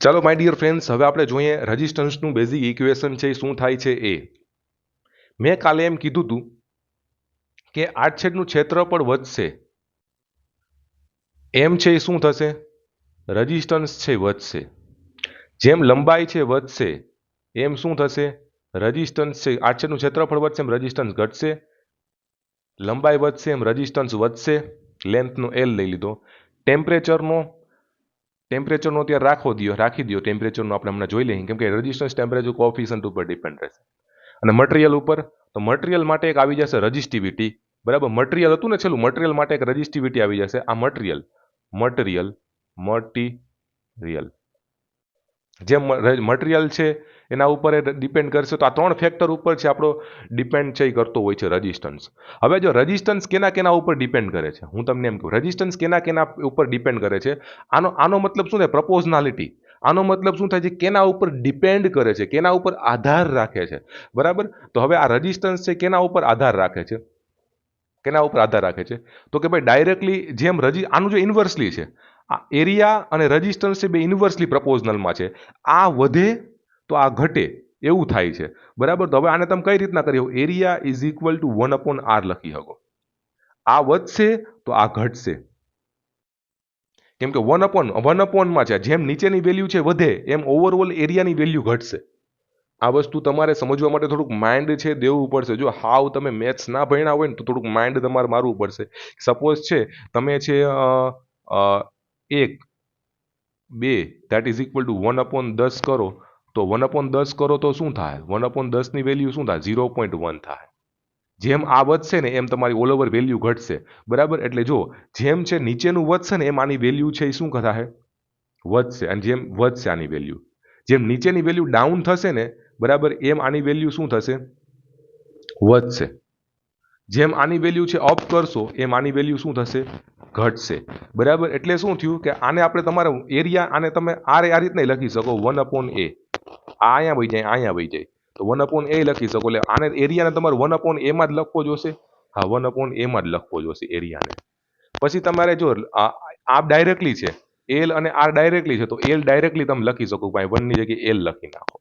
ચાલો my dear friends, હવે આપણે જોઈએ રેઝિસ્ટન્સનું બેઝિક ઇક્વેશન છે એ શું થાય છે એ. મેં કાલે એમ કીધું હતું કે આડછેદનું ક્ષેત્રફળ વધશે એમ છે એ શું થશે? રેઝિસ્ટન્સ છે વધશે. જેમ લંબાઈ છે વધશે એમ શું થશે? રેઝિસ્ટન્સ છે, આડછેદનું ક્ષેત્રફળ વધશે એમ રેઝિસ્ટન્સ ઘટશે. લંબાઈ વધશે એમ રેઝિસ્ટન્સ વધશે. લેન્થનો એલ લઈ લીધો. ટેમ્પરેચરનો અત્યારે રાખી દો ટેમ્પરેચરનો આપણે હમણાં જોઈ લઈએ, કેમ કે રેઝિસ્ટન્સ ટેમ્પરેચર કોએફિશિયન્ટ ઉપર ડિપેન્ડ રહેશે. અને મટીરિયલ ઉપર, તો મટીરિયલ માટે એક આવી જશે રેઝિસ્ટિવિટી. બરાબર, મટીરિયલ હતું ને છેલ્લું, મટીરિયલ માટે એક રેઝિસ્ટિવિટી આવી જશે. આ મટીરિયલ જે મટીરિયલ છે એના ઉપર ડિપેન્ડ કરશે. તો આ ત્રણ ફેક્ટર ઉપર છે આપણો ડિપેન્ડ છે એ કરતો હોય છે રેઝિસ્ટન્સ. હવે જો રેઝિસ્ટન્સ કેના ઉપર ડિપેન્ડ કરે છે, હું તમને એમ કહું, રેઝિસ્ટન્સ કેના ઉપર ડિપેન્ડ કરે છે. આનો મતલબ શું થાય? પ્રપોઝનાલિટી. આનો મતલબ શું થાય છે? કેના ઉપર ડિપેન્ડ કરે છે, કેના ઉપર આધાર રાખે છે. બરાબર, તો હવે આ રેઝિસ્ટન્સ છે કેના ઉપર આધાર રાખે છે? તો કે ભાઈ ડાયરેક્ટલી જેમ આનું જો ઇન્વર્સલી છે, આ એરિયા અને રેઝિસ્ટન્સ છે બે ઇન્વર્સલી પ્રપોઝનલમાં છે. આ વધે તો આ ઘટે એવું થાય છે. બરાબર, તો હવે આને તમે કઈ રીતના કરી શકો? Area is equal two 1/r લખી શકો. આ વધશે તો આ ઘટશે, કેમ કે 1/1 છે. જેમ નીચેની વેલ્યુ છે વધે એમ ઓવરઓલ એરિયાની વેલ્યુ ઘટશે. આ વસ્તુ તમારે સમજવા માટે થોડુંક માઇન્ડ છે દેવું પડશે. જો હાવ તમે મેથ્સ ના ભણ્યા હોય ને તો થોડુંક માઇન્ડ તમારે મારવું પડશે. સપોઝ છે તમે છે 1, 2 ધેટ ઇઝ ઇક્વલ ટુ 1/10 કરો, તો 1/10 કરો તો શું થાય? 1/10 ની વેલ્યુ શું થાય? 0.1 થાય. જેમ આ વધશે ને એમ તમારી ઓલ ઓવર વેલ્યુ ઘટશે. બરાબર, એટલે જો જેમ છે નીચેનું વધશે ને એમ આની વેલ્યુ છે એ શું થાય? વધશે. અને જેમ વધશે આની વેલ્યુ, જેમ નીચેની વેલ્યુ ડાઉન થશે ને, બરાબર, એમ આની વેલ્યુ શું થશે? વધશે. જેમ આની વેલ્યુ છે અપ કરશો એમ આની વેલ્યુ શું થશે? ઘટશે. બરાબર, એટલે શું થયું કે આને આપણે તમારે એરિયા, આને તમે આ રીતના લખી શકો 1/a. આ અહીંયા વહી જાય, તો 1/a લખી શકો. એટલે આને એરિયાને તમારે 1/a માં જ લખવો જોશે. હા, 1/a માં જ લખવો જોશે એરિયાને. પછી તમારે જો આ ડાયરેક્ટલી છે, એલ અને આર ડાયરેક્ટલી છે, તો એલ ડાયરેક્ટલી તમે લખી શકો ભાઈ, 1 ની જગ્યાએ એલ લખી નાખો.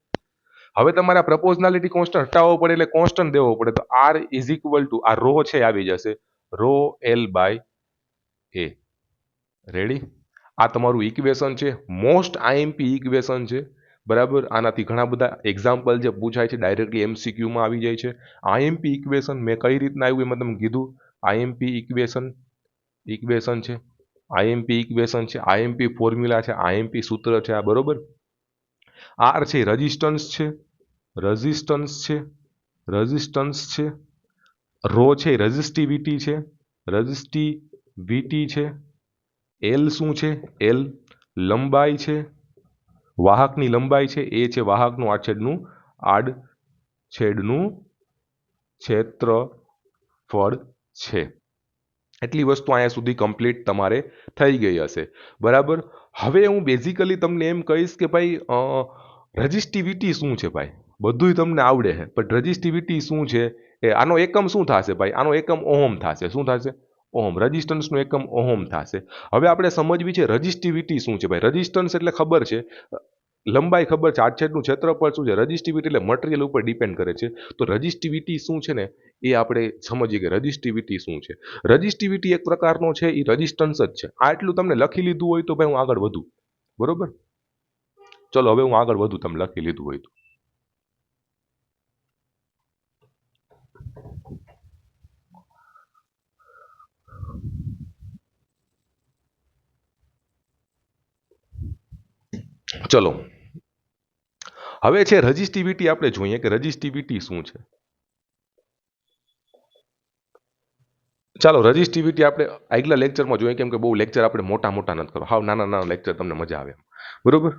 હવે તમારે આ પ્રપોઝનાલિટી કોન્સ્ટન્ટ હટાવવો પડે, એટલે કોન્સ્ટન્ટ દેવો પડે. તો આર ઇઝ ઇક્વલ ટુ આ રો છે આવી જશે, rho L by A. Ready? આ તમારું ઇક્વેશન છે, મોસ્ટ આઈએમપી ઇક્વેશન છે. બરાબર, આનાથી ઘણા બધા એક્ઝામ્પલ જે પૂછાય છે ડાયરેક્ટલી એમસીક્યુમાં આવી જાય છે. આઈએમપી ઇક્વેશન મેં કઈ રીતના આવ્યું એમાં તમને કીધું. આઈએમપી ઇક્વેશન છે, આઈએમપી ફોર્મ્યુલા છે, આઈએમપી સૂત્ર છે આ. બરોબર, આર છે રેઝિસ્ટન્સ છે, રો છે રેઝિસ્ટિવિટી છે, એલ શું છે? એલ લંબાઈ છે, વાહકની લંબાઈ છે, એ છે વાહકનું આડછેદનું ક્ષેત્રફળ છે. એટલી વસ્તુ અહીંયા સુધી કમ્પ્લીટ તમારે થઈ ગઈ હશે. બરાબર, હવે હું બેઝિકલી તમને એમ કહીશ કે ભાઈ રેઝિસ્ટિવિટી શું છે ભાઈ? બધુંય તમને આવડે છે, પણ રેઝિસ્ટિવિટી શું છે? આનો એકમ શું થશે ભાઈ? આનો એકમ ઓહમ થશે. શું થશે? ઓહમ. રેઝિસ્ટન્સનો એકમ ઓહમ થશે. હવે આપણે સમજવી છે રેઝિસ્ટિવિટી શું છે ભાઈ. રેઝિસ્ટન્સ એટલે ખબર છે, લંબાઈ ખબર છે, આડછેદનું ક્ષેત્રફળ શું છે. રેઝિસ્ટિવિટી એટલે મટીરિયલ ઉપર ડિપેન્ડ કરે છે. તો રેઝિસ્ટિવિટી શું છે ને એ આપણે સમજીએ કે રેઝિસ્ટિવિટી શું છે. રેઝિસ્ટિવિટી એક પ્રકારનો છે, એ રેઝિસ્ટન્સ જ છે. આટલું તમને લખી લીધું હોય તો ભાઈ હું આગળ વધું. બરોબર, ચલો હવે હું આગળ વધું, તમે લખી લીધું હોય તો. ચલો હવે છે રેઝિસ્ટિવિટી આપણે જોઈએ કે રેઝિસ્ટિવિટી શું છે. ચાલો રેઝિસ્ટિવિટી આપણે આગલા લેક્ચરમાં જોઈએ, કેમ કે બહુ લેક્ચર આપણે મોટા નથી કરવા, હાવ નાના લેક્ચર તમને મજા આવે. બરોબર,